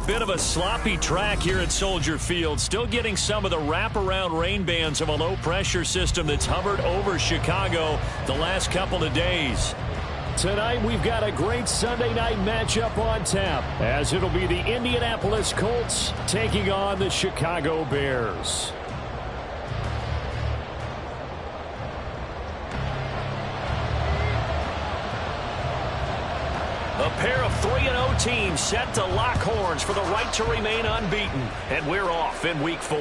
Bit of a sloppy track here at Soldier Field. Still getting some of the wraparound rain bands of a low-pressure system that's hovered over Chicago the last couple of days. Tonight, we've got a great Sunday night matchup on tap, as it'll be the Indianapolis Colts taking on the Chicago Bears. A pair of 3-0 teams set to lock horns for the right to remain unbeaten. And we're off in Week 4.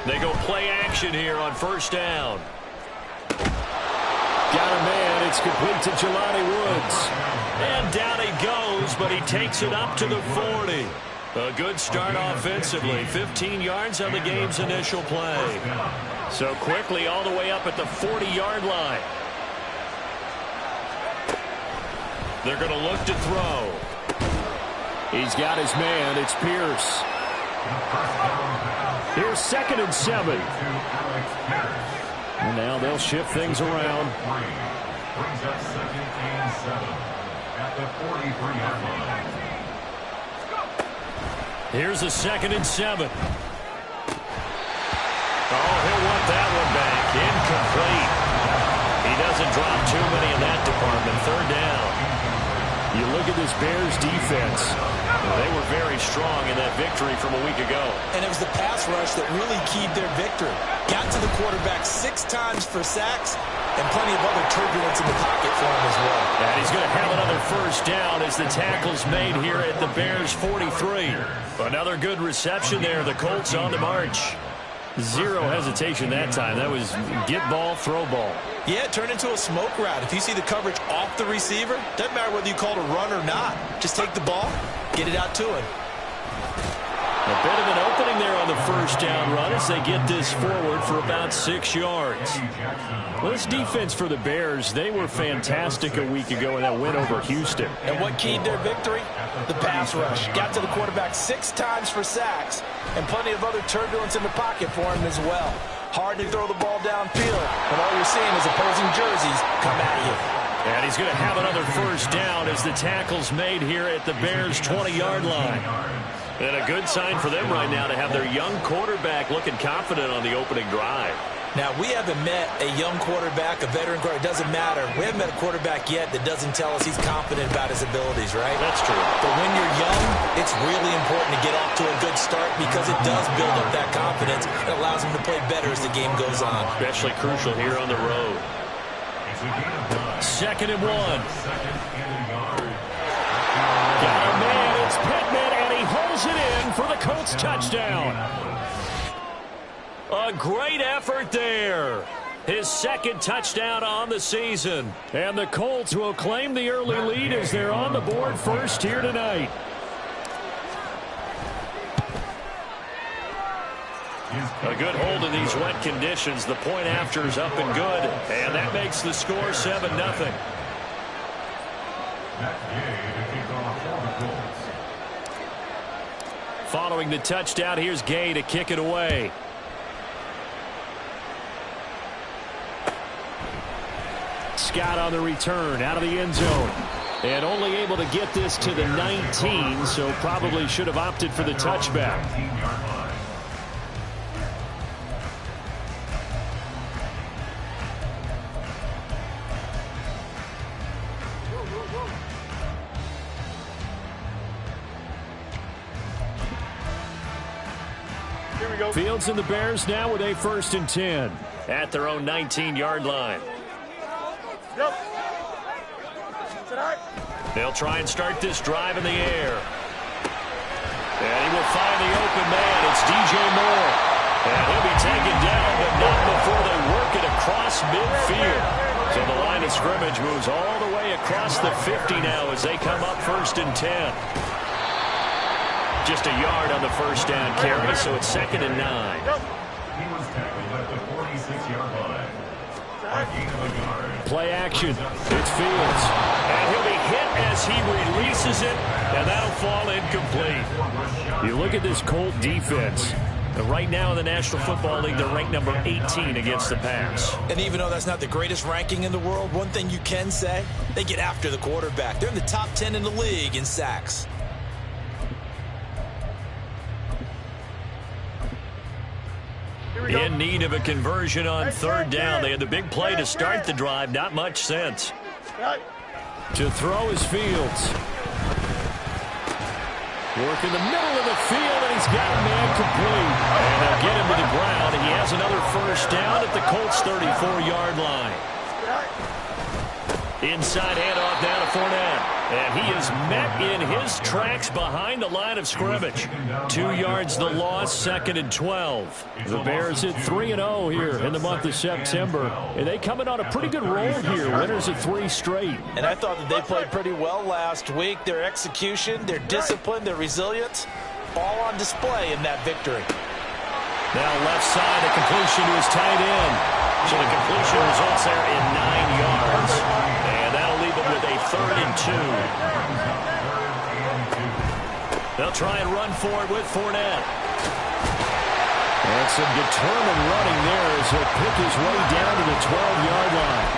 They go play action here on first down. Got a man. It's complete to Jelani Woods. And down he goes, but he takes it up to the 40. A good start offensively. 15 yards on the game's initial play. So quickly all the way up at the 40-yard line. They're going to look to throw. He's got his man. It's Pierce. Here's 2nd and 7. And now they'll shift things around. Brings up 2nd and 7 at the 43-yard line. Here's a 2nd and 7. Oh, he'll want that one back. Incomplete. He doesn't drop too many in that department. 3rd down. You look at this Bears defense. They were very strong in that victory from a week ago. And it was the pass rush that really keyed their victory. Got to the quarterback 6 times for sacks and plenty of other turbulence in the pocket for him as well. And he's going to have another first down as the tackle's made here at the Bears 43. Another good reception there. The Colts on the march. Zero hesitation that time. That was get ball, throw ball. Yeah, it turned into a smoke route. If you see the coverage off the receiver, doesn't matter whether you call it a run or not. Just take the ball, get it out to him. A bit of an opening there on the first down run as they get this forward for about 6 yards. Well, this defense for the Bears, they were fantastic a week ago in that win over Houston. And what keyed their victory? The pass rush. Got to the quarterback 6 times for sacks and plenty of other turbulence in the pocket for him as well. Hard to throw the ball downfield, and all you're seeing is opposing jerseys come at you. And he's going to have another first down as the tackle's made here at the Bears' 20-yard line. And a good sign for them right now to have their young quarterback looking confident on the opening drive. Now, we haven't met a young quarterback, a veteran quarterback. It doesn't matter. We haven't met a quarterback yet that doesn't tell us he's confident about his abilities, right? That's true. But when you're young, it's really important to get off to a good start because it does build up that confidence. It allows him to play better as the game goes on. Especially crucial here on the road. 2nd and 1. Got a man. It's Pittman, and he holds it in for the Colts touchdown. A great effort there. His 2nd touchdown on the season. And the Colts will claim the early lead as they're on the board first here tonight. A good hold in these wet conditions. The point after is up and good. And that makes the score 7-0. Following the touchdown, here's Gay to kick it away. Scott on the return out of the end zone. And only able to get this to the 19, so probably should have opted for the touchback. Fields and the Bears now with a 1st and 10 at their own 19-yard line. They'll try and start this drive in the air. And he will find the open man. It's DJ Moore. And he'll be taken down, but not before they work it across midfield. So the line of scrimmage moves all the way across the 50 now as they come up 1st and 10. Just a yard on the first down carry, so it's 2nd and 9. He was tackled at the 46-yard line. Gain of a yard. Play action. It's Fields. And he'll be hit as he releases it, and that'll fall incomplete. You look at this Colt defense. Right now in the National Football League, they're ranked number 18 against the pass. And even though that's not the greatest ranking in the world, one thing you can say, they get after the quarterback. They're in the top 10 in the league in sacks. In need of a conversion on 3rd down. They had the big play to start the drive. Not much sense. To throw is Fields. Work in the middle of the field, and he's got a man complete. And they'll get him to the ground, and he has another first down at the Colts' 34-yard line. Inside handoff down to Fournette. And he is met in his tracks behind the line of scrimmage. 2 yards the loss, 2nd and 12. The Bears at 3-0 here in the month of September. And they coming on a pretty good roll here. Winners of 3 straight. And I thought that they played pretty well last week. Their execution, their discipline, their resilience, all on display in that victory. Now left side, a completion to his tight end. So the completion results there in 9 yards. And that'll leave him with a 3rd and 2. They'll try and run for it with Fournette. And some determined running there as he'll pick his way down to the 12-yard line.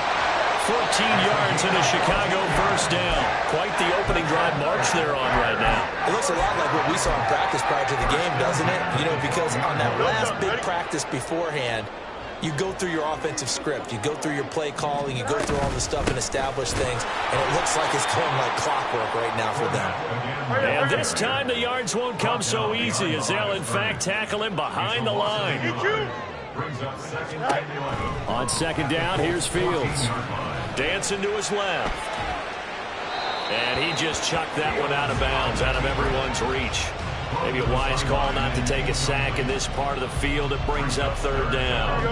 14 yards in a Chicago first down. Quite the opening drive march they're on right now. It looks a lot like what we saw in practice prior to the game, doesn't it? You know, because on that last big practice beforehand, you go through your offensive script. You go through your play calling. You go through all the stuff and establish things. And it looks like it's going like clockwork right now for them. And this time the yards won't come so easy as they'll, in fact, tackle him behind the line. On 2nd down, here's Fields. Dancing to his left. And he just chucked that one out of bounds, out of everyone's reach. Maybe a wise call not to take a sack in this part of the field. It brings up 3rd down.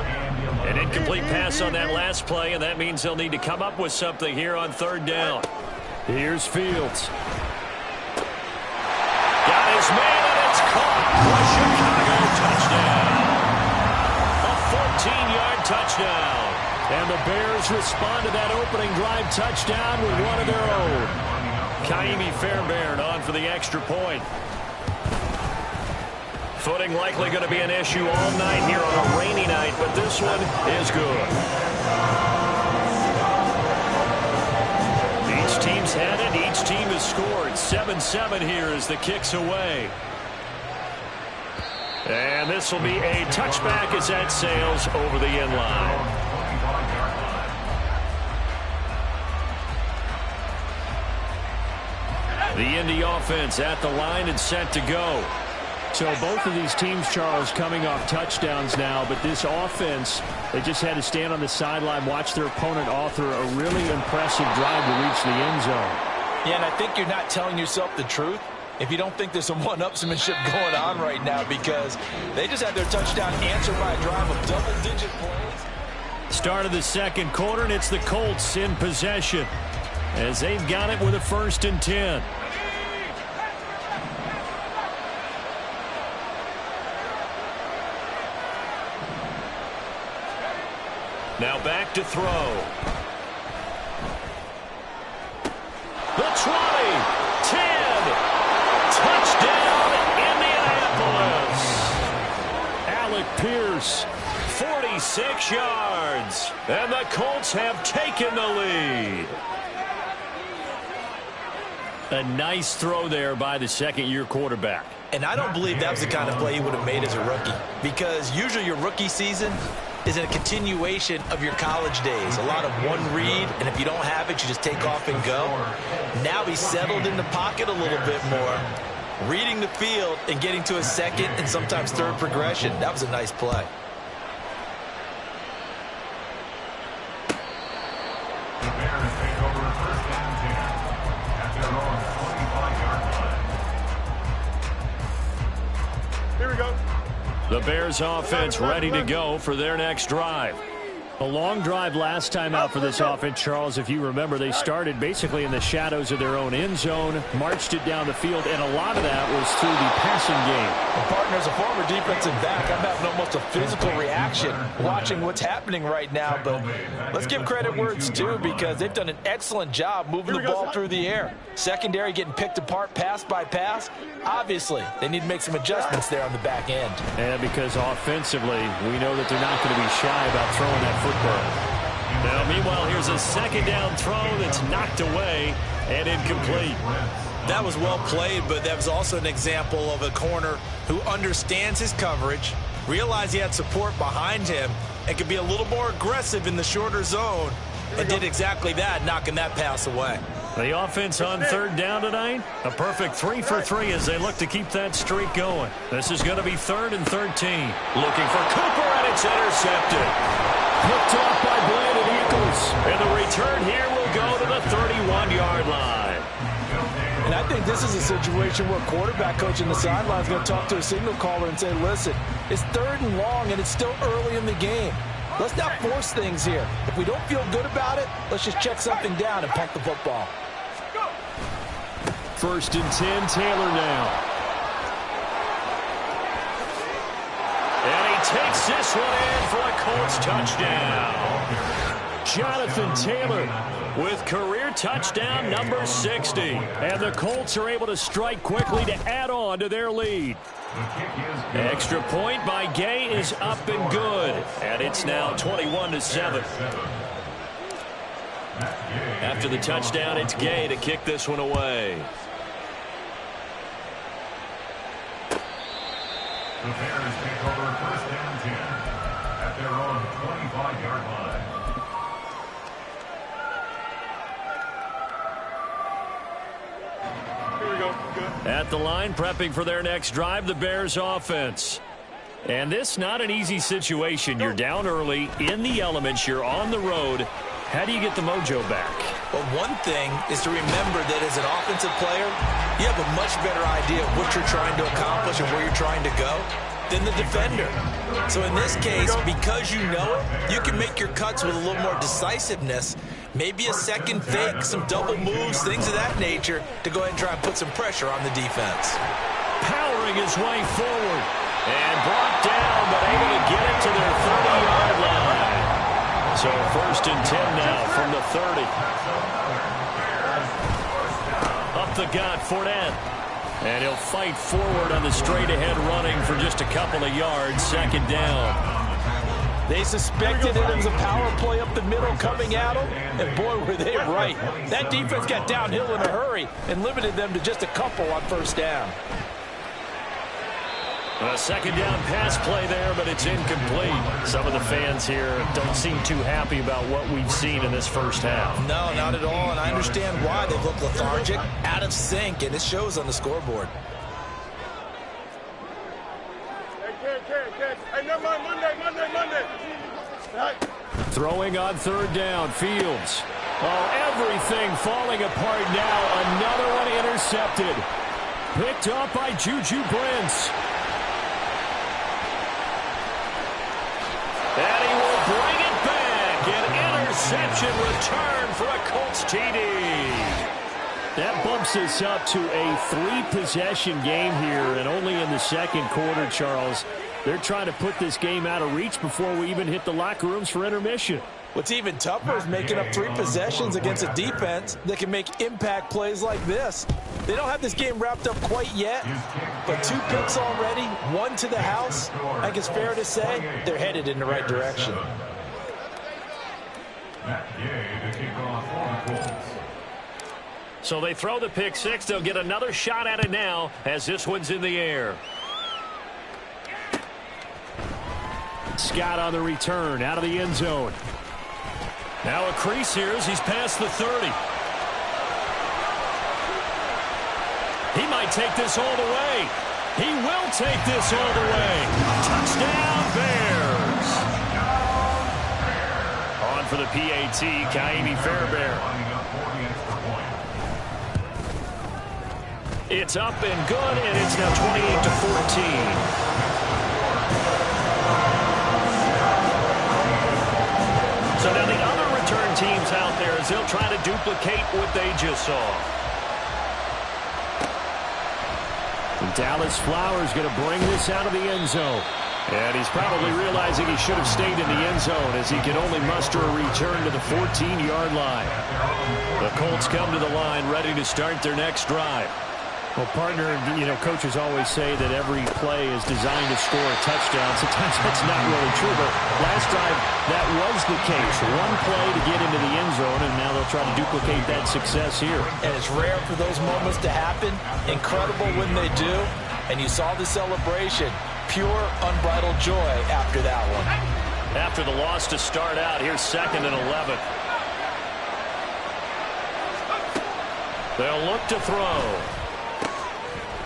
An incomplete pass on that last play, and that means they'll need to come up with something here on 3rd down. Here's Fields. Got his man, and it's caught. A Chicago touchdown. A 14-yard touchdown. And the Bears respond to that opening drive touchdown with one of their own. Ka'imi Fairbairn on for the extra point. Footing likely going to be an issue all night here on a rainy night, but this one is good. Each team's had it. Each team has scored. 7-7 here as the kick's away. And this will be a touchback as that sails over the end line. The Indy offense at the line and set to go. So both of these teams, Charles, coming off touchdowns now, but this offense, they just had to stand on the sideline, watch their opponent author a really impressive drive to reach the end zone. Yeah, and I think you're not telling yourself the truth if you don't think there's some one-upsmanship going on right now, because they just had their touchdown answered by a drive of double-digit plays. Start of the 2nd quarter, and it's the Colts in possession as they've got it with a 1st and 10. Now back to throw. The 20, 10, touchdown Indianapolis. Alec Pierce, 46 yards, and the Colts have taken the lead. A nice throw there by the 2nd-year quarterback. And I don't believe that was the kind of play he would have made as a rookie, because usually your rookie season is a continuation of your college days. A lot of one read, and if you don't have it, you just take off and go. Now he's settled in the pocket a little bit more, reading the field and getting to a 2nd and sometimes 3rd progression. That was a nice play. The Bears take over 1st and 10 at their own 25-yard line. Here we go. The Bears offense ready to go for their next drive. A long drive last time out for this offense, Charles. If you remember, they started basically in the shadows of their own end zone, marched it down the field, and a lot of that was through the passing game. Well, partner, as a former defensive back, I'm having almost a physical reaction watching what's happening right now. But let's give credit where it's due, because they've done an excellent job moving the ball through the air. Secondary getting picked apart pass by pass. Obviously, they need to make some adjustments there on the back end. And because offensively, we know that they're not going to be shy about throwing that football. Now, meanwhile, here's a second down throw that's knocked away and incomplete. That was well played, but that was also an example of a corner who understands his coverage, realized he had support behind him, and could be a little more aggressive in the shorter zone, and did exactly that, knocking that pass away. The offense on third down tonight, a perfect 3 for 3 as they look to keep that streak going. This is going to be 3rd and 13. Looking for Cooper, and it's intercepted. Picked off by Brandon Eagles. And the return here will go to the 31-yard line. And I think this is a situation where quarterback coach in the sideline is going to talk to a signal caller and say, listen, it's 3rd and long, and it's still early in the game. Let's not force things here. If we don't feel good about it, let's just check something down and punt the football. 1st and 10, Taylor now. And he takes this one in for a Colts touchdown. Jonathan Taylor with career touchdown number 60. And the Colts are able to strike quickly to add on to their lead. Extra point by Gay is up and good. And it's now 21-7. After the touchdown, it's Gay to kick this one away. The Bears take over 1st and 10 at their own 25-yard line. Here we go. Good. At the line, prepping for their next drive, the Bears offense. And this not an easy situation. You're down early, in the elements, you're on the road. How do you get the mojo back? Well, one thing is to remember that as an offensive player, you have a much better idea of what you're trying to accomplish and where you're trying to go than the defender. So in this case, because you know it, you can make your cuts with a little more decisiveness, maybe a second fake, some double moves, things of that nature, to go ahead and try and put some pressure on the defense. Powering his way forward and brought down, but able to get it to their 30-yard line. So 1st and 10 now from the 30. Up the gut, Fournette. And he'll fight forward on the straight-ahead running for just a couple of yards. 2nd down. They suspected it was a power play up the middle coming at them, and boy, were they right. That defense got downhill in a hurry and limited them to just a couple on 1st down. A 2nd down pass play there, but it's incomplete. Some of the fans here don't seem too happy about what we've seen in this first half. No, not at all, and I understand why. They look lethargic, out of sync, and it shows on the scoreboard. Hey, never mind, Monday. Throwing on 3rd down, Fields. Oh, everything falling apart now. Another one intercepted. Picked up by Juju Brents. And he will bring it back. An interception return for a Colts TD. That bumps us up to a 3-possession game here, and only in the 2nd quarter, Charles. They're trying to put this game out of reach before we even hit the locker rooms for intermission. What's even tougher is making up 3 possessions against a defense that can make impact plays like this. They don't have this game wrapped up quite yet, but 2 picks already, 1 to the house. I think it's fair to say they're headed in the right direction. So they throw the pick 6. They'll get another shot at it now as this one's in the air. Scott on the return out of the end zone. Now a crease here as he's past the 30. He might take this all the way. He will take this all the way. Touchdown, Bears. On for the PAT, Ka'imi Fairbairn. It's up and good, and it's now 28-14. So now the other return teams out there as they'll try to duplicate what they just saw. And Dallas Flowers going to bring this out of the end zone. And he's probably realizing he should have stayed in the end zone as he can only muster a return to the 14-yard line. The Colts come to the line ready to start their next drive. Well, partner, coaches always say that every play is designed to score a touchdown. Sometimes that's not really true, but last drive that was the case. One play to get into the end zone, and now they'll try to duplicate that success here. And it's rare for those moments to happen. Incredible when they do. And you saw the celebration. Pure, unbridled joy after that one. After the loss to start out, here's 2nd and 11. They'll look to throw.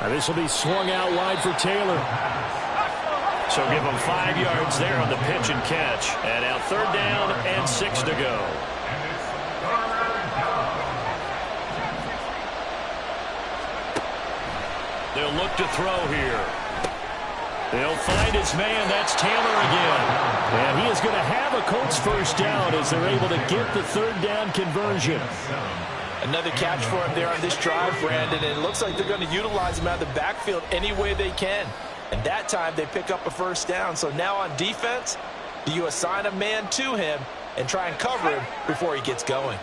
This will be swung out wide for Taylor. So give him 5 yards there on the pitch and catch. And now 3rd down and 6 to go. They'll look to throw here. They'll find his man. That's Taylor again. And he is going to have a Colts first down as they're able to get the 3rd down conversion. Another catch for him there on this drive, Brandon, and it looks like they're going to utilize him out of the backfield any way they can. And that time they pick up a first down. So now on defense, do you assign a man to him and try and cover him before he gets going?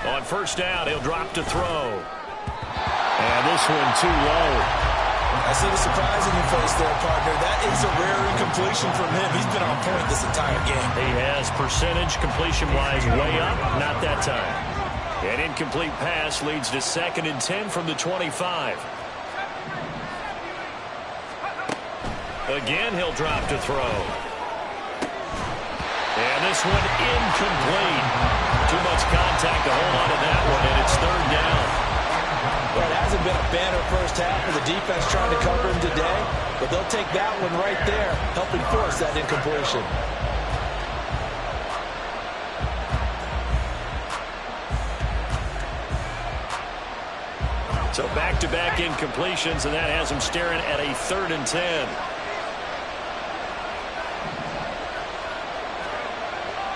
On first down, he'll drop to throw. And this one too low. I see the surprise in your face there, partner. That is a rare incompletion from him. He's been on point this entire game. He has percentage completion-wise way up. Not that time. An incomplete pass leads to 2nd and 10 from the 25. Again, he'll drop to throw. And this one incomplete. Too much contact to hold on to that one, and it's 3rd down. Well, it hasn't been a banner first half for the defense trying to cover him today, but they'll take that one right there, helping force that incompletion. So back-to-back incompletions, and that has him staring at a 3rd and 10.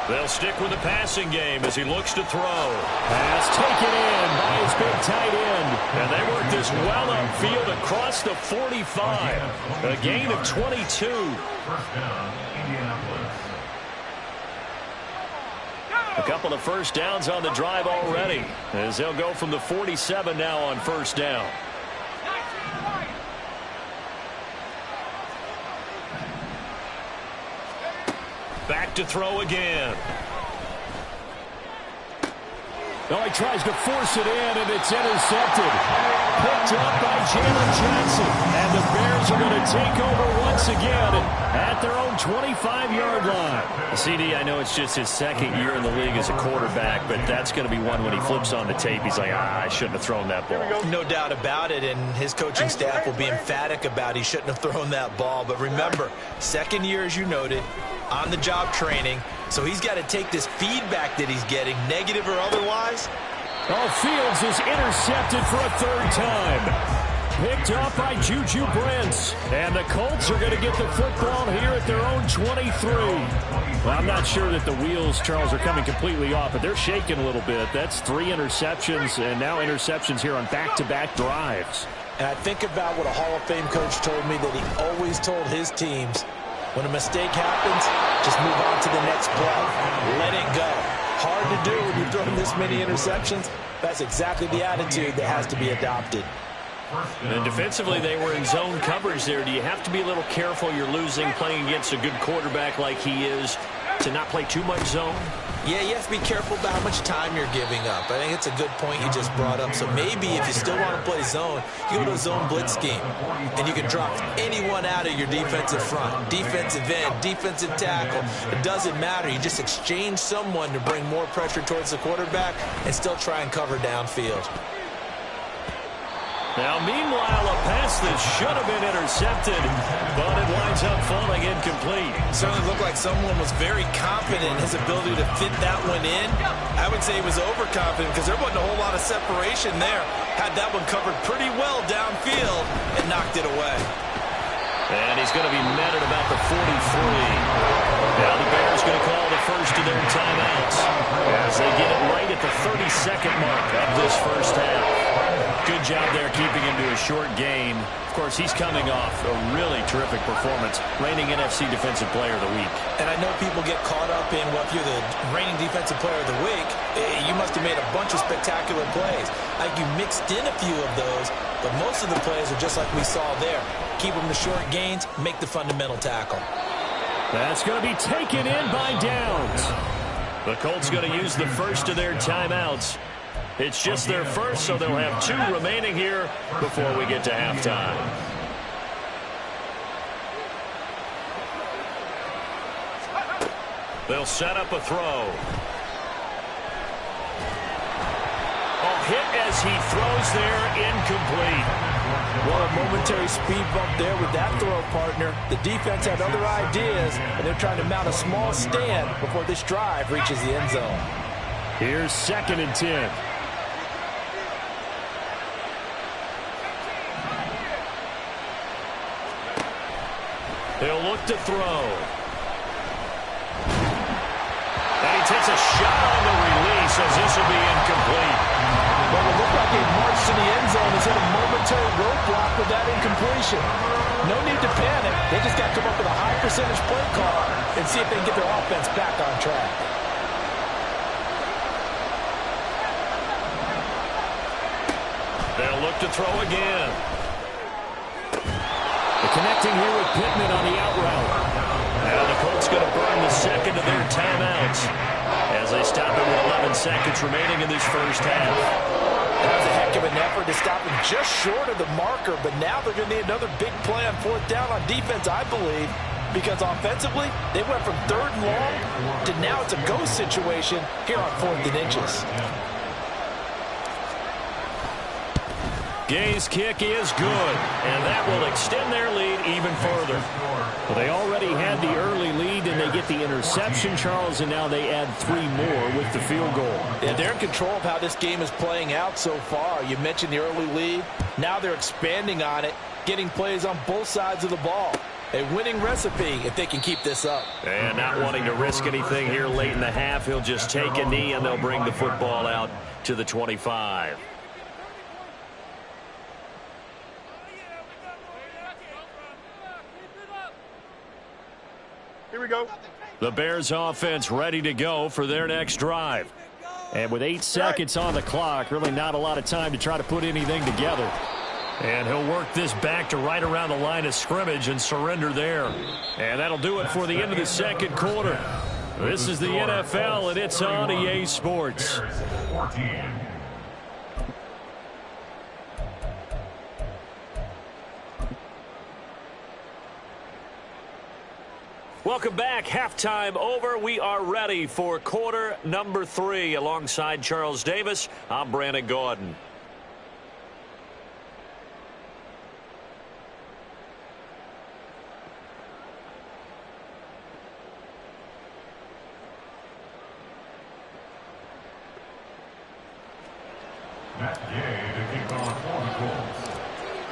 They'll stick with the passing game as he looks to throw. Pass taken in by his big tight end. And they work this well upfield across the 45. A gain of 22. First down, Indianapolis. A couple of first downs on the drive already, as they'll go from the 47 now on first down. Back to throw again. Oh, he tries to force it in, and it's intercepted. Picked up by Jalen Johnson. And the Bears are going to take over once again at their own 25-yard line. CD, I know it's just his 2nd year in the league as a quarterback, but that's going to be one when he flips on the tape. He's like, I shouldn't have thrown that ball. No doubt about it, and his coaching staff will be emphatic about he shouldn't have thrown that ball. But remember, 2nd year, as you noted, on-the-job training, so he's got to take this feedback that he's getting, negative or otherwise. Oh, Fields is intercepted for a 3rd time. Picked up by Juju Brents. And the Colts are going to get the football here at their own 23. Well, I'm not sure that the wheels, Charles, are coming completely off, but they're shaking a little bit. That's 3 interceptions, and now interceptions here on back-to-back drives. And I think about what a Hall of Fame coach told me that he always told his teams, when a mistake happens, just move on to the next play. Let it go. Hard to do when you're throwing this many interceptions. That's exactly the attitude that has to be adopted. And defensively, they were in zone coverage there. Do you have to be a little careful? You're losing, playing against a good quarterback like he is, to not play too much zone? Yeah, you have to be careful about how much time you're giving up. I think it's a good point you just brought up. So maybe if you still want to play zone, you go to a zone blitz scheme. And you can drop anyone out of your defensive front. Defensive end, defensive tackle. It doesn't matter. You just exchange someone to bring more pressure towards the quarterback and still try and cover downfield. Now, meanwhile, a pass that should have been intercepted, but it winds up falling incomplete. Certainly looked like someone was very confident in his ability to fit that one in. I would say he was overconfident because there wasn't a whole lot of separation there. Had that one covered pretty well downfield and knocked it away. And he's going to be met at about the 43. Now the Bears going to call the first of their timeouts as they get it right at the 32nd mark of this first half. Good job there keeping him to a short gain. Of course, he's coming off a really terrific performance, reigning NFC Defensive Player of the Week. And I know people get caught up in, well, if you're the reigning Defensive Player of the Week, you must have made a bunch of spectacular plays. I think you mixed in a few of those, but most of the plays are just like we saw there. Keep them to short gains, make the fundamental tackle. That's going to be taken in by Downs. The Colts going to use the first of their timeouts. It's just their first, so they'll have 2 remaining here before we get to halftime. They'll set up a throw. Hit as he throws there, incomplete. Well, a momentary speed bump there with that throw, partner. The defense had other ideas, and they're trying to mount a small stand before this drive reaches the end zone. Here's 2nd and 10. He'll look to throw. And he takes a shot on the release as this will be incomplete. Well, it looked like he marched to the end zone and hit a momentary roadblock with that incompletion. No need to panic. They just got to come up with a high percentage play call and see if they can get their offense back on track. They'll look to throw again. They're connecting here with Pittman on the out route. Now the Colts going to burn the second of their timeouts as they stop it with 11 seconds remaining in this first half. That was a heck of an effort to stop him just short of the marker, but now they're going to need another big play on 4th down on defense, I believe, because offensively, they went from 3rd and long to now it's a go situation here on 4th and inches. Gay's kick is good, and that will extend their lead even further. Well, they already had the early lead, and they get the interception, Charles, and now they add 3 more with the field goal. Yeah, they're in control of how this game is playing out so far. You mentioned the early lead. Now they're expanding on it, getting plays on both sides of the ball. A winning recipe if they can keep this up. And not wanting to risk anything here late in the half, he'll just take a knee, and they'll bring the football out to the 25. Here we go. The Bears offense ready to go for their next drive. And with 8 seconds on the clock, really not a lot of time to try to put anything together. And he'll work this back to right around the line of scrimmage and surrender there. And that'll do it for the end of the second quarter. This is the NFL, and it's on EA Sports. Welcome back. Halftime over. We are ready for quarter number 3. Alongside Charles Davis, I'm Brandon Gaudin.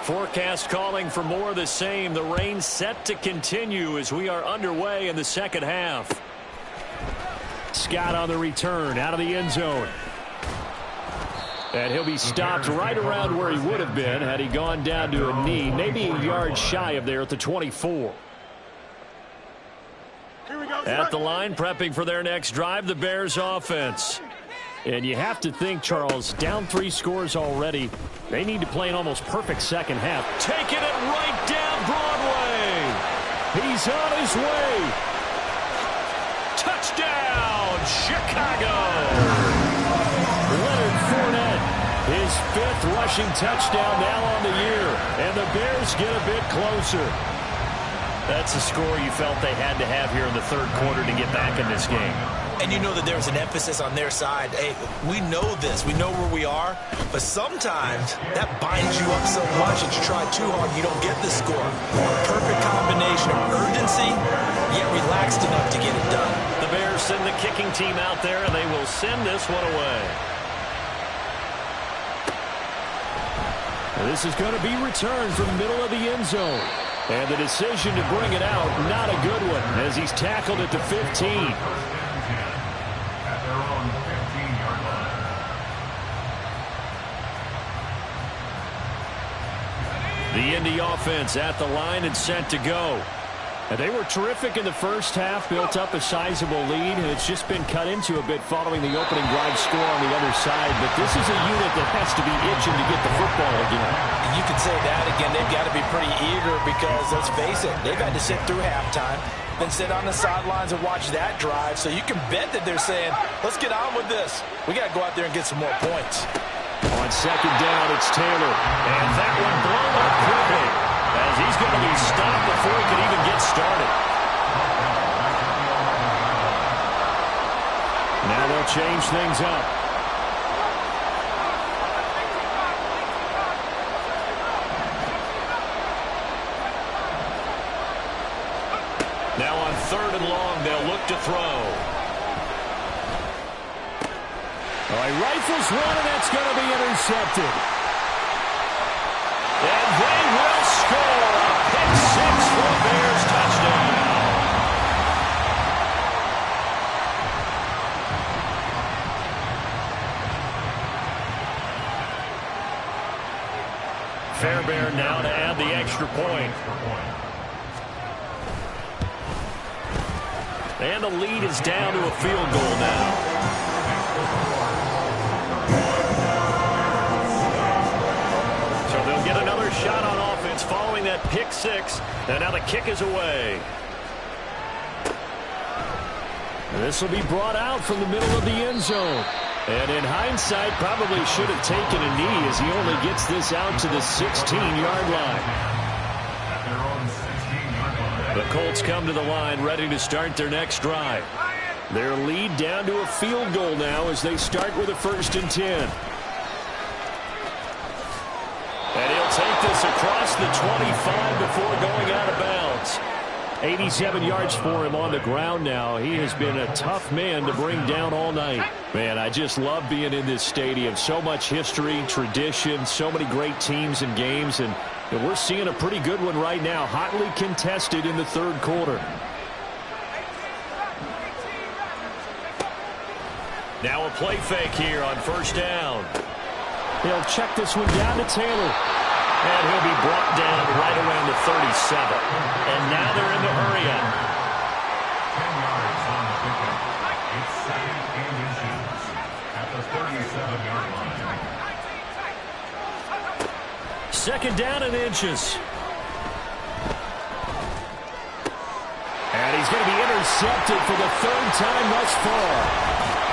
Forecast calling for more of the same. The rain set to continue as we are underway in the second half. Scott on the return out of the end zone. And he'll be stopped right around where he would have been had he gone down to a knee, maybe a yard shy of there at the 24. At the line, prepping for their next drive, the Bears offense. And you have to think, Charles, down 3 scores already. They need to play an almost perfect second half. Taking it right down Broadway. He's on his way. Touchdown, Chicago. Leonard Fournette, his 5th rushing touchdown now on the year. And the Bears get a bit closer. That's a score you felt they had to have here in the third quarter to get back in this game. And you know that there's an emphasis on their side. Hey, we know this. We know where we are. But sometimes that binds you up so much that you try too hard, you don't get the score. Perfect combination of urgency, yet relaxed enough to get it done. The Bears send the kicking team out there, and they will send this one away. This is going to be returned from the middle of the end zone. And the decision to bring it out, not a good one, as he's tackled at the 15. At their own 15-yard line. The Indy offense at the line and set to go. And they were terrific in the first half, built up a sizable lead, and it's just been cut into a bit following the opening drive score on the other side. But this is a unit that has to be itching to get the football again. You could say that again. They've got to be pretty eager because, let's face it, they've had to sit through halftime, then sit on the sidelines and watch that drive. So you can bet that they're saying, let's get on with this. We got to go out there and get some more points. On second down, it's Taylor. And that one blown up quickly, as he's going to be stopped before he can even get started. Now they'll change things up. Now on third and long, they'll look to throw. All right, rifles one, and that's going to be intercepted. And they will score a pick six for a Bears touchdown. Fairbairn now to add the extra point. And the lead is down to a field goal now. So they'll get another shot on offense following that pick six. And now the kick is away. This will be brought out from the middle of the end zone. And in hindsight, probably should have taken a knee as he only gets this out to the 16-yard line. At their own 16-yard line. The Colts come to the line ready to start their next drive. Their lead down to a field goal now as they start with a 1st and 10. And he'll take this across the 25 before going out of bounds. 87 yards for him on the ground now. He has been a tough man to bring down all night. Man, I just love being in this stadium. So much history, tradition, so many great teams and games. And we're seeing a pretty good one right now, hotly contested in the third quarter. Now a play fake here on 1st down. They'll check this one down to Taylor. And he'll be brought down right around the 37. And now they're in the hurry up. 10 yards on the pickup. It's 2nd and inches at the 37-yard line. 2nd down and inches. And he's going to be intercepted for the 3rd time thus far.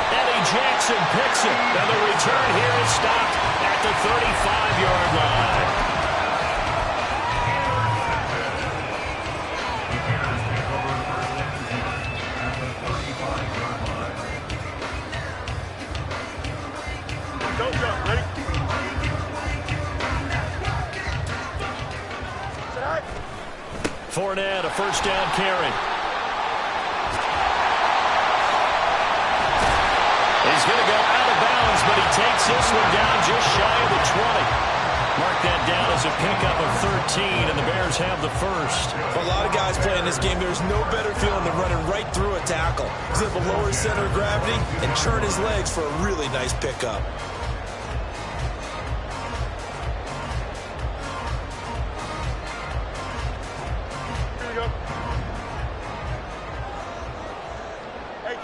Eddie Jackson picks it. And the return here is stopped at the 35-yard line. Don't jump, ready? Fournette, a 1st down carry. He's going to go out of bounds, but he takes this one down just shy of the 20. Mark that down as a pickup of 13, and the Bears have the 1st. For a lot of guys playing this game, there's no better feeling than running right through a tackle. He's able to lower his center of gravity and churn his legs for a really nice pickup. Here we go. Hey,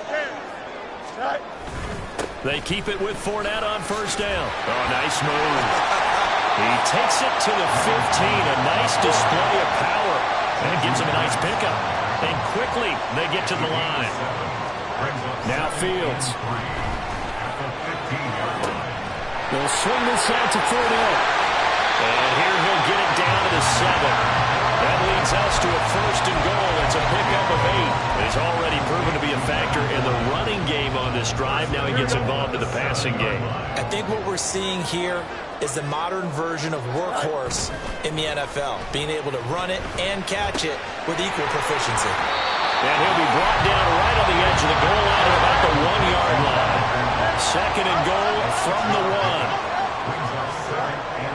Ken. Right. They keep it with Fournette on 1st down. Oh, nice move. He takes it to the 15. A nice display of power. And it gives him a nice pickup. And quickly, they get to the line. Now Fields. They'll swing this out to Fournette. And here he'll get it down to the 7. That leads us to a 1st and goal. It's a pickup of 8. He's already proven to be a factor in the running game on this drive. Now he gets involved in the passing game. I think what we're seeing here is the modern version of workhorse in the NFL, being able to run it and catch it with equal proficiency. And he'll be brought down right on the edge of the goal line at about the 1-yard line. Second and goal from the 1.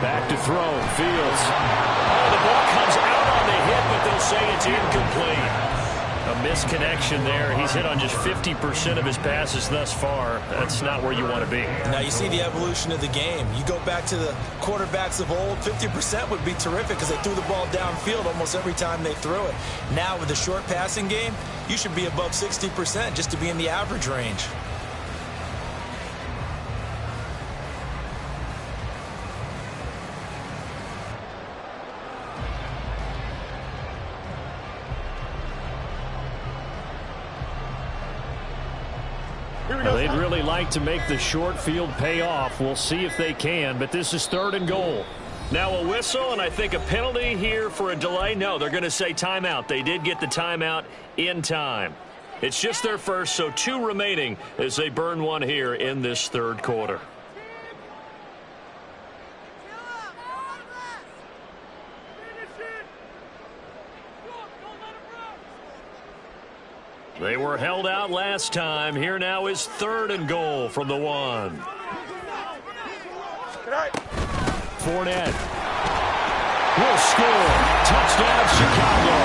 Back to throw. Fields. Oh, the ball comes out on the hit, but they'll say it's incomplete. A misconnection there. He's hit on just 50% of his passes thus far. That's not where you want to be. Now you see the evolution of the game. You go back to the quarterbacks of old, 50% would be terrific because they threw the ball downfield almost every time they threw it. Now with the short passing game, you should be above 60% just to be in the average range. They'd really like to make the short field pay off. We'll see if they can, but this is third and goal. Now a whistle, and I think a penalty here for a delay. No, they're going to say timeout. They did get the timeout in time. It's just their first, so 2 remaining as they burn one here in this third quarter. They were held out last time. Here now is third and goal from the 1. Fournette will score. Touchdown, Chicago.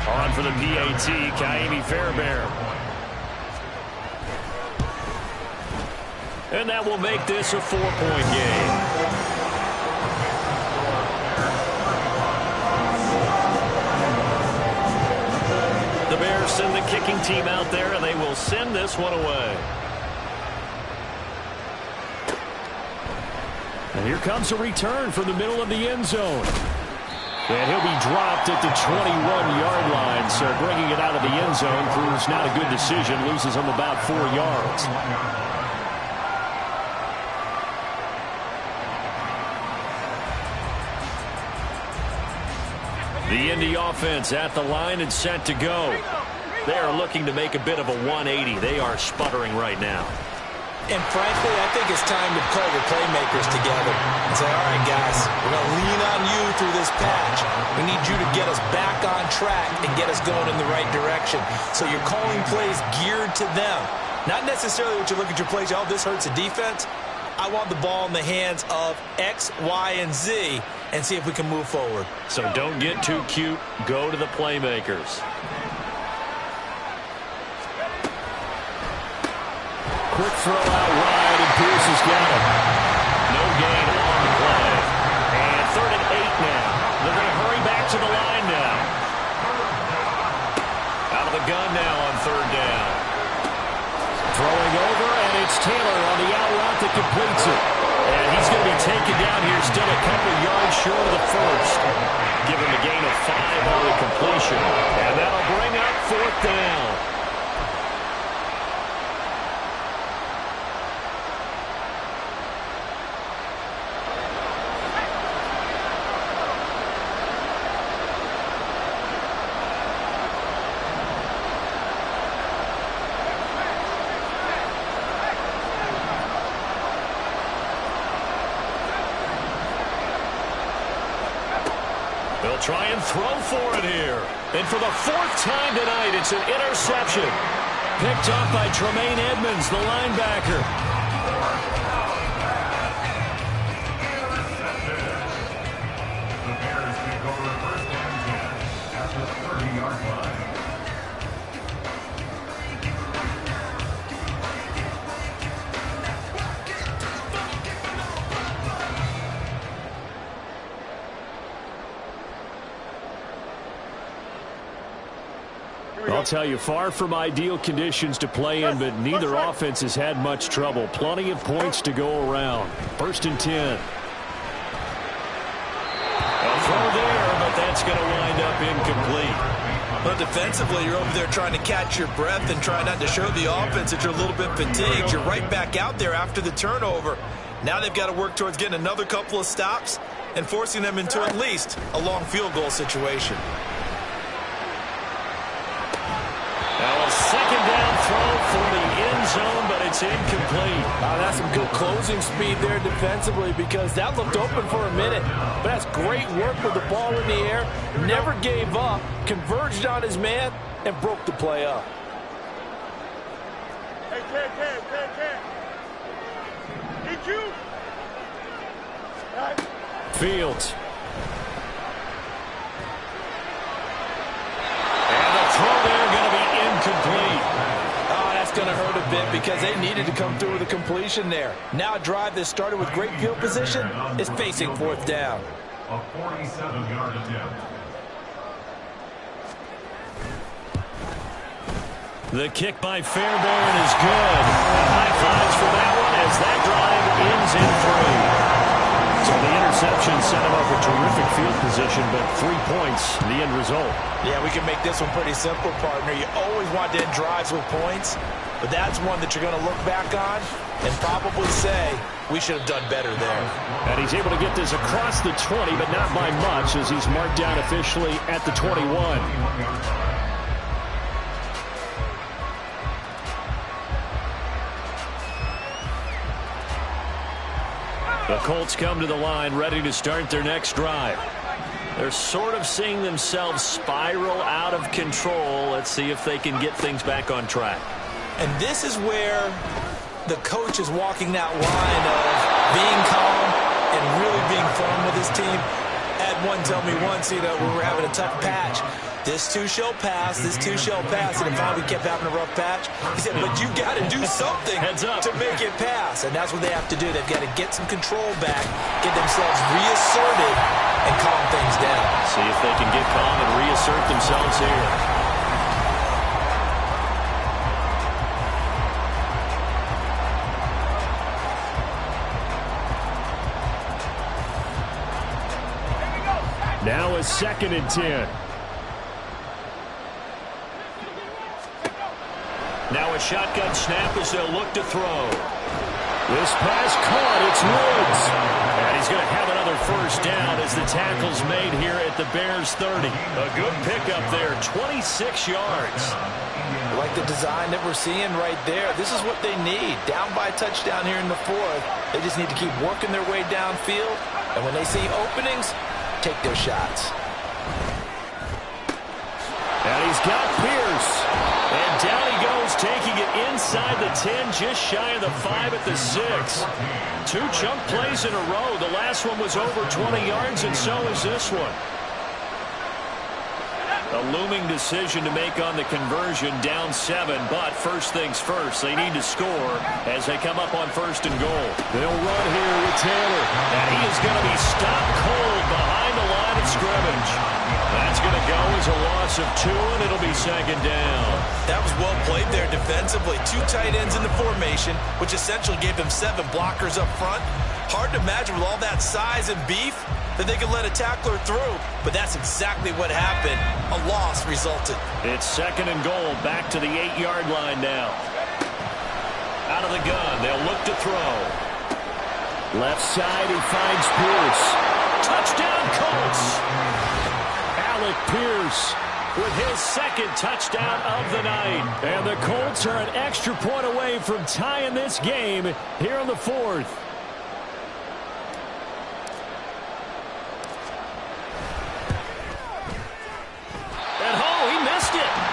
On for the PAT, Ka'imi Fairbairn. And that will make this a 4-point game. The Bears send the kicking team out there, and they will send this one away. And here comes a return from the middle of the end zone. And he'll be dropped at the 21-yard line, so bringing it out of the end zone proves not a good decision. Loses him about 4 yards. The Indy offense at the line and set to go. They are looking to make a bit of a 180. They are sputtering right now. And frankly, I think it's time to call the playmakers together and say, all right, guys, we're going to lean on you through this patch. We need you to get us back on track and get us going in the right direction. So you're calling plays geared to them. Not necessarily what you look at your plays, oh, this hurts the defense. I want the ball in the hands of X, Y, and Z and see if we can move forward. So don't get too cute. Go to the playmakers. Quick throw out wide, and Pierce has got it. No gain on the play. And 3rd and 8 now. They're going to hurry back to the line now. Out of the gun now on 3rd down. Throwing over, and it's Taylor on the out route that completes it. And he's going to be taken down here, still a couple yards short of the first. Give him a gain of 5 on the completion. And that'll bring up 4th down. They'll try and throw for it here. And for the 4th time tonight, it's an interception. Picked up by Tremaine Edmonds, the linebacker. The Bears take over 1st and 10 at the 30-yard line. I'll tell you, far from ideal conditions to play in, but neither offense has had much trouble. Plenty of points to go around. 1st and 10. A throw there, but that's going to wind up incomplete. Well, defensively, you're over there trying to catch your breath and try not to show the offense that you're a little bit fatigued. You're right back out there after the turnover. Now they've got to work towards getting another couple of stops and forcing them into at least a long field goal situation. Now a 2nd down throw for the end zone, but it's incomplete. That's some good closing speed there defensively, because that looked open for a minute. But that's great work with the ball in the air. Never gave up, converged on his man, and broke the play up. Hey, Ken. Need you. All right. Fields. And the throw there going to be incomplete. Oh, that's going to hurt a bit because they needed to come through with a completion there. Now a drive that started with great field position is facing fourth down. A 47-yard attempt. The kick by Fairbairn is good. High fives for that one as that drive ends in 3. So the interception set him up a terrific field position, but 3 points, the end result. Yeah, we can make this one pretty simple, partner. You always want to end drives with points, but that's one that you're going to look back on and probably say, we should have done better there. And he's able to get this across the 20, but not by much, as he's marked down officially at the 21. The Colts come to the line, ready to start their next drive. They're sort of seeing themselves spiral out of control. Let's see if they can get things back on track. And this is where the coach is walking that line of being calm and really being firm with his team. Had one tell me once, we were having a tough patch. This too shall pass, this too shall pass. And finally we kept having a rough patch. He said, but you got to do something to make it pass. And that's what they have to do. They've got to get some control back, get themselves reasserted, and calm things down. See if they can get calm and reassert themselves here. Now a 2nd and 10. Now a shotgun snap as they'll look to throw. This pass caught. It's Woods. And he's going to have another first down as the tackle's made here at the Bears 30. A good pickup there, 26 yards. I like the design that we're seeing right there. This is what they need. Down by a touchdown here in the 4th. They just need to keep working their way downfield. And when they see openings, take their shots. And he's got Pierce. And down he goes, taking it inside the 10, just shy of the 5 at the 6. 2 chunk plays in a row. The last one was over 20 yards, and so is this one. A looming decision to make on the conversion, down 7, but first things first, they need to score as they come up on 1st and goal. They'll run here with Taylor, and he is going to be stopped cold behind the line of scrimmage. That's going to go as a loss of 2, and it'll be 2nd down. That was well played there defensively. 2 tight ends in the formation, which essentially gave them 7 blockers up front. Hard to imagine with all that size and beef that they could let a tackler through, but that's exactly what happened. A loss resulted. It's 2nd and goal, back to the 8-yard line now. Out of the gun, they'll look to throw. Left side, he finds Pierce. Touchdown, Colts! Alec Pierce with his 2nd touchdown of the night. And the Colts are an extra point away from tying this game here in the 4th.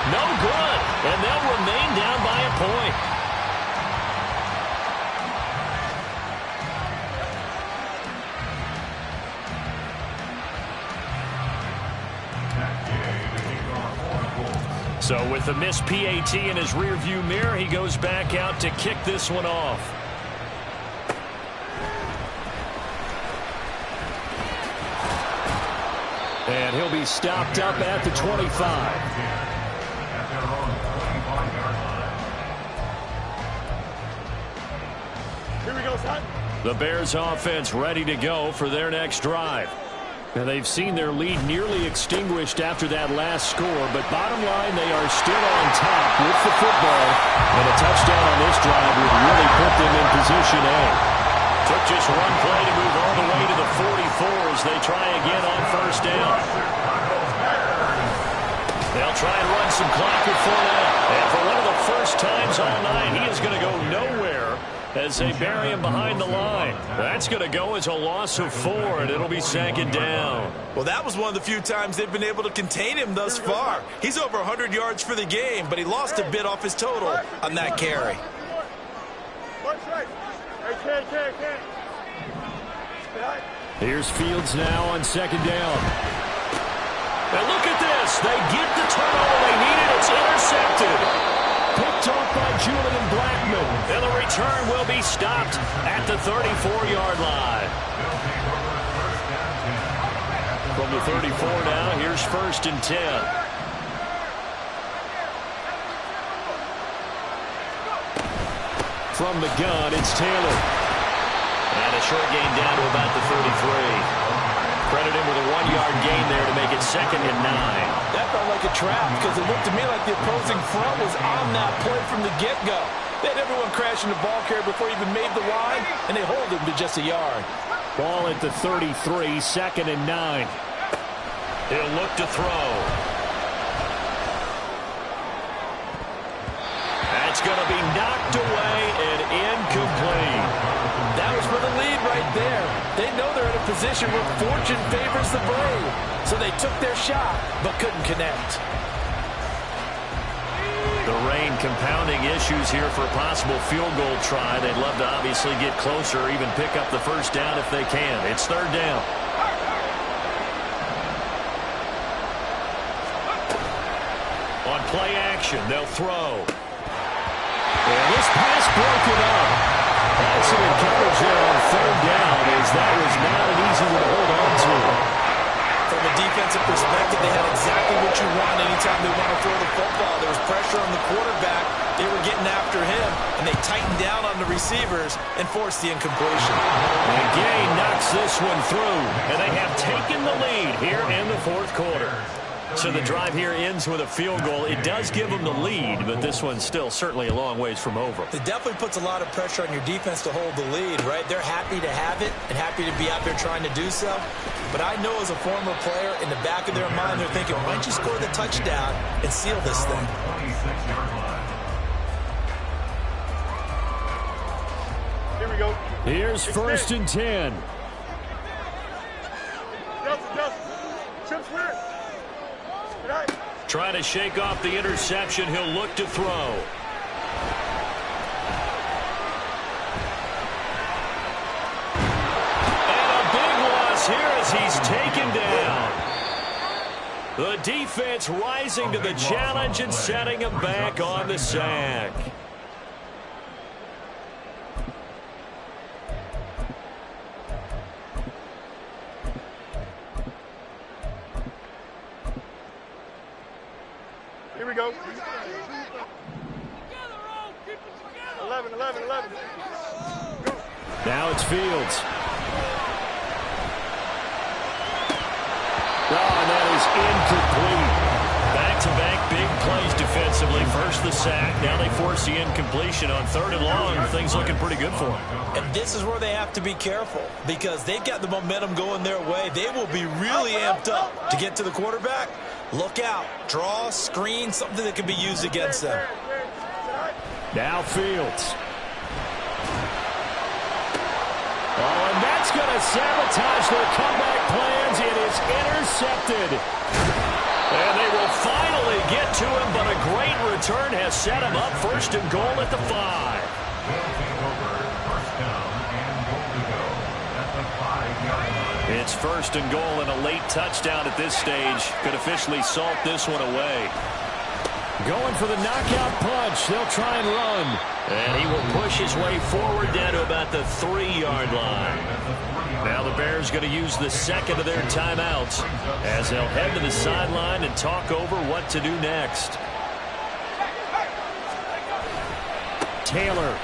No good, and they'll remain down by a point. So with the missed PAT in his rearview mirror, he goes back out to kick this one off. And he'll be stopped up at the 25. Here we go, son. The Bears offense ready to go for their next drive. Now they've seen their lead nearly extinguished after that last score, but bottom line, they are still on top with the football, and a touchdown on this drive would really put them in position A. Took just one play to move all the way to the 44 as they try again on 1st down. They'll try and run some clock with 4 now. And for one of the first times all night, he is going to go nowhere as they bury him behind the line. That's going to go as a loss of 4, and it'll be 2nd down. Well, that was one of the few times they've been able to contain him thus far. He's over 100 yards for the game, but he lost a bit off his total on that carry. Here's Fields now on 2nd down. And look at this. They get the turnover they needed. It's intercepted. Picked off by Julian Blackmon. And the return will be stopped at the 34-yard line. From the 34 now, here's 1st and 10. From the gun, it's Taylor. And a short gain down to about the 33. Credit him with a 1-yard gain there to make it 2nd and 9. That felt like a trap because it looked to me like the opposing front was on that play from the get-go. They had everyone crashing the ball carrier before he even made the line, and they hold him to just a yard. Ball at the 33, 2nd and 9. He'll look to throw. That's going to be knocked away and incomplete. That was for the lead right there. They know they're in a position where fortune favors the brave. So they took their shot, but couldn't connect. The rain compounding issues here for a possible field goal try. They'd love to obviously get closer or even pick up the 1st down if they can. It's 3rd down. On play action, they'll throw. And this pass broken up. Excellent coverage there on 3rd down, as that was not an easy one to hold on to. From a defensive perspective, they had exactly what you want anytime they want to throw the football. There was pressure on the quarterback. They were getting after him, and they tightened down on the receivers and forced the incompletion. And Gay knocks this one through, and they have taken the lead here in the 4th quarter. So the drive here ends with a field goal. It does give them the lead, but this one's still certainly a long ways from over. It definitely puts a lot of pressure on your defense to hold the lead, right? They're happy to have it and happy to be out there trying to do so. But I know as a former player, in the back of their mind, they're thinking, why don't you score the touchdown and seal this thing? Here we go. Here's 1st and 10. Trying to shake off the interception. He'll look to throw. And a big loss here as he's taken down. The defense rising to the challenge and setting him back on the sack. Here we go. 11. Go. Now it's Fields. Oh, and that is incomplete. Back-to-back big plays defensively. First the sack. Now they force the incompletion on 3rd and long. Things looking pretty good for them. And this is where they have to be careful because they've got the momentum going their way. They will be really amped up to get to the quarterback. Look out. Draw, screen, something that can be used against them. Now Fields. Oh, and that's going to sabotage their comeback plans. It is intercepted. And they will finally get to him, but a great return has set him up 1st and goal at the 5. It's 1st and goal and a late touchdown at this stage. Could officially salt this one away. Going for the knockout punch. They'll try and run. And he will push his way forward down to about the 3-yard line. Now the Bears going to use the 2nd of their timeouts as they'll head to the sideline and talk over what to do next. Taylor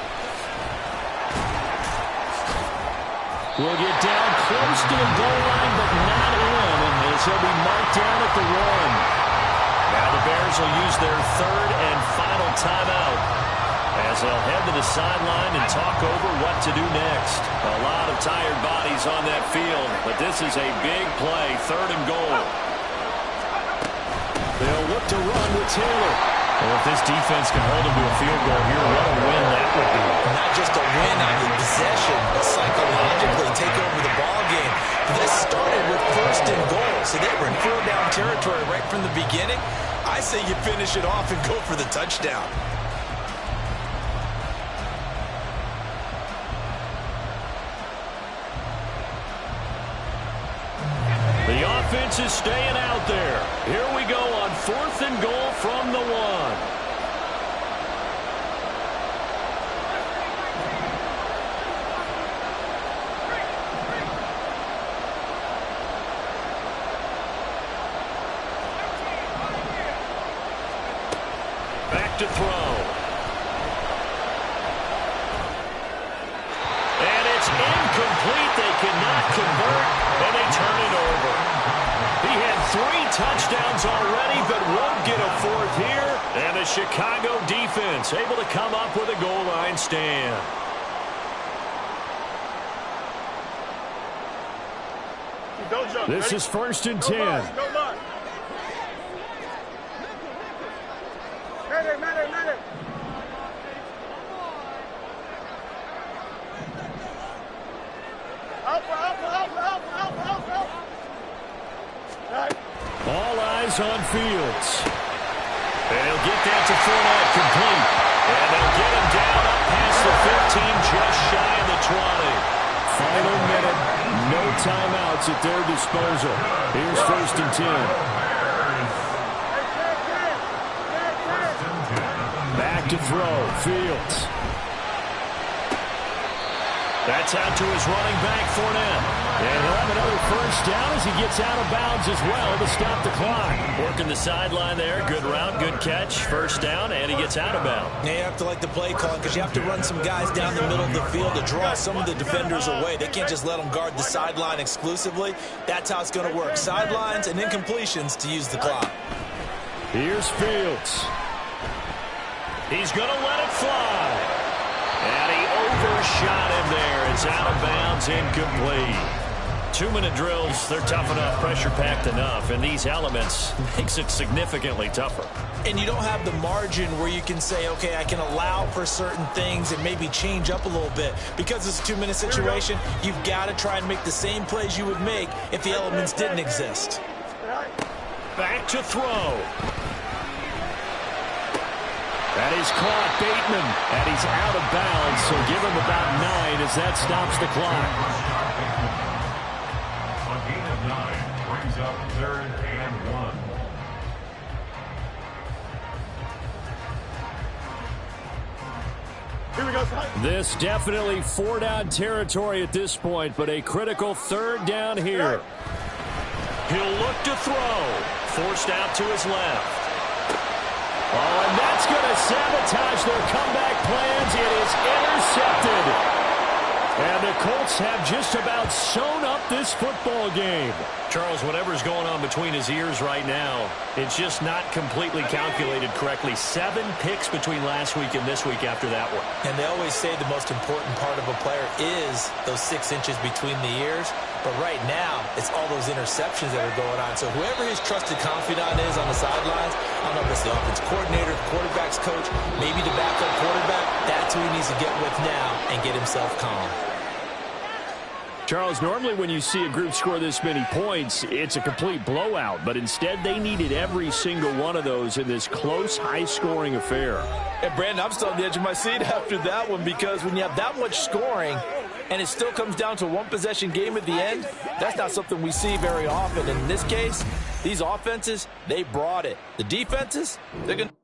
will get down close to the goal line, but not in, as he'll be marked down at the 1. Now the Bears will use their 3rd and final timeout as they'll head to the sideline and talk over what to do next. A lot of tired bodies on that field, but this is a big play, 3rd and goal. They'll look to run with Taylor. Well, if this defense can hold him to a field goal here, what a win that would be. Not just a win on the possession, but psychologically take over the ball game. This started with 1st and goal, so they were in 4-down territory right from the beginning. I say you finish it off and go for the touchdown. The offense is staying out there. Here we go on 4th and goal from the 1. Back to throw. And it's incomplete. They cannot convert, and they turn it over. He had 3 touchdowns already, but won't get a 4th here. And the Chicago defense able to come up with a goal line stand. Don't jump. This Ready? is 1st and No 10. line, no line. Let it. Up. Right. All eyes on Fields. And he'll get that to Fournette complete. And they'll get him down up past the 15, just shy of the 20. Final minute, no timeouts at their disposal. Here's 1st and 10. Back to throw, Fields. That's out to his running back, Fournette. And he'll have another 1st down as he gets out of bounds as well to stop the clock. Working the sideline there. Good route, good catch. 1st down, and he gets out of bounds. Now you have to like the play call because you have to run some guys down the middle of the field to draw some of the defenders away. They can't just let them guard the sideline exclusively. That's how it's going to work. Sidelines and incompletions to use the clock. Here's Fields. He's going to let it fly. And he overshot him there. It's out of bounds, incomplete. 2-minute drills, they're tough enough, pressure-packed enough, and these elements makes it significantly tougher. And you don't have the margin where you can say, okay, I can allow for certain things and maybe change up a little bit. Because it's a 2-minute situation, you've got to try and make the same plays you would make if the elements didn't exist. Back to throw. That is caught, Bateman, and he's out of bounds, so give him about 9 as that stops the clock. A gain of 9 brings up 3rd and 1. Here we go, son. This definitely 4-down territory at this point, but a critical 3rd down here. He'll look to throw. Forced out to his left. Oh, and that's going to sabotage their comeback plans. It is intercepted. And the Colts have just about sewn up this football game. Charles, whatever's going on between his ears right now, it's just not completely calculated correctly. 7 picks between last week and this week after that one. And they always say the most important part of a player is those 6 inches between the ears. But right now, it's all those interceptions that are going on. So whoever his trusted confidant is on the sidelines, I don't know if it's the offense coordinator, the quarterback's coach, maybe the backup quarterback, that's who he needs to get with now and get himself calm. Charles, normally when you see a group score this many points, it's a complete blowout. But instead, they needed every single one of those in this close, high-scoring affair. And, Brandon, I'm still on the edge of my seat after that one because when you have that much scoring and it still comes down to a one-possession game at the end, that's not something we see very often. In this case, these offenses, they brought it. The defenses, they're going to...